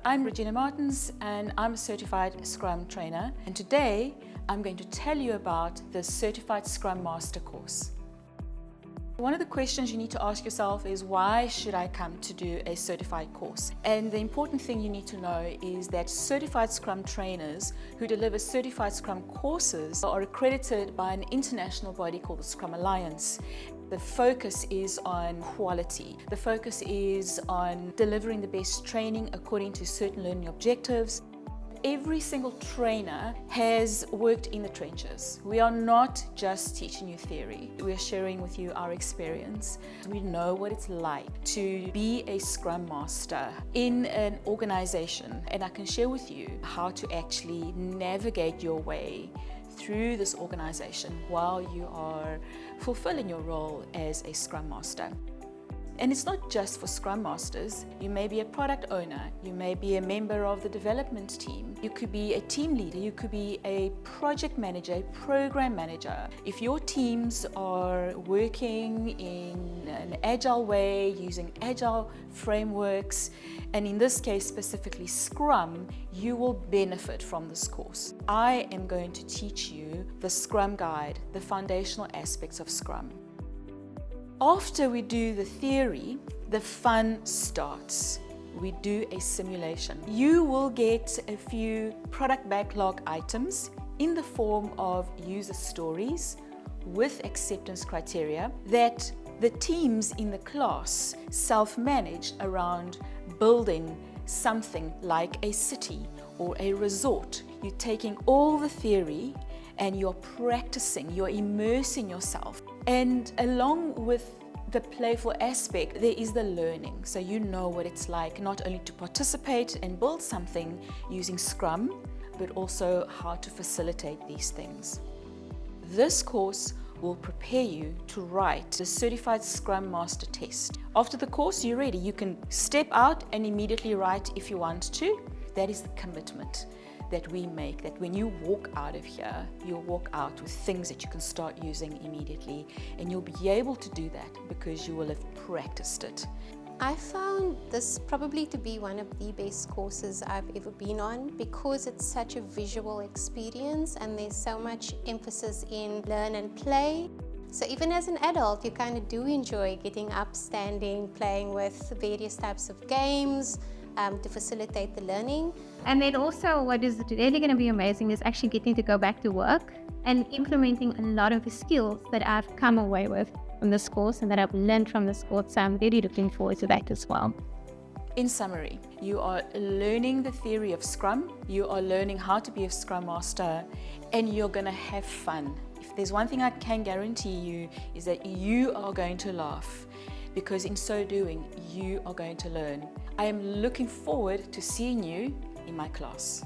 I'm Regina Martins and I'm a Certified Scrum Trainer, and today I'm going to tell you about the Certified Scrum Master course. One of the questions you need to ask yourself is, why should I come to do a certified course? And the important thing you need to know is that certified Scrum trainers who deliver certified Scrum courses are accredited by an international body called the Scrum Alliance. The focus is on quality. The focus is on delivering the best training according to certain learning objectives. Every single trainer has worked in the trenches. We are not just teaching you theory. We are sharing with you our experience. We know what it's like to be a Scrum Master in an organization, and I can share with you how to actually navigate your way through this organization while you are fulfilling your role as a Scrum Master. And it's not just for Scrum Masters. You may be a product owner, you may be a member of the development team, you could be a team leader, you could be a project manager, a program manager. If your teams are working in an agile way, using agile frameworks, and in this case specifically Scrum, you will benefit from this course. I am going to teach you the Scrum Guide, the foundational aspects of Scrum. After we do the theory, the fun starts. We do a simulation. You will get a few product backlog items in the form of user stories with acceptance criteria that the teams in the class self-manage around building something like a city or a resort. You're taking all the theory and you're practicing, you're immersing yourself. And along with the playful aspect, there is the learning. So you know what it's like not only to participate and build something using Scrum, but also how to facilitate these things. This course will prepare you to write the Certified Scrum Master test. After the course, you're ready. You can step out and immediately write if you want to. That is the commitment that we make, that when you walk out of here, you'll walk out with things that you can start using immediately, and you'll be able to do that because you will have practiced it. I found this probably to be one of the best courses I've ever been on, because it's such a visual experience and there's so much emphasis in learn and play. So even as an adult, you kind of do enjoy getting up, standing, playing with various types of games, to facilitate the learning. And then also what is really going to be amazing is actually getting to go back to work and implementing a lot of the skills that I've come away with from this course and that I've learned from this course. So I'm really looking forward to that as well. In summary, you are learning the theory of Scrum, you are learning how to be a Scrum Master, and you're going to have fun. If there's one thing I can guarantee you, is that you are going to laugh, because in so doing, you are going to learn. I am looking forward to seeing you in my class.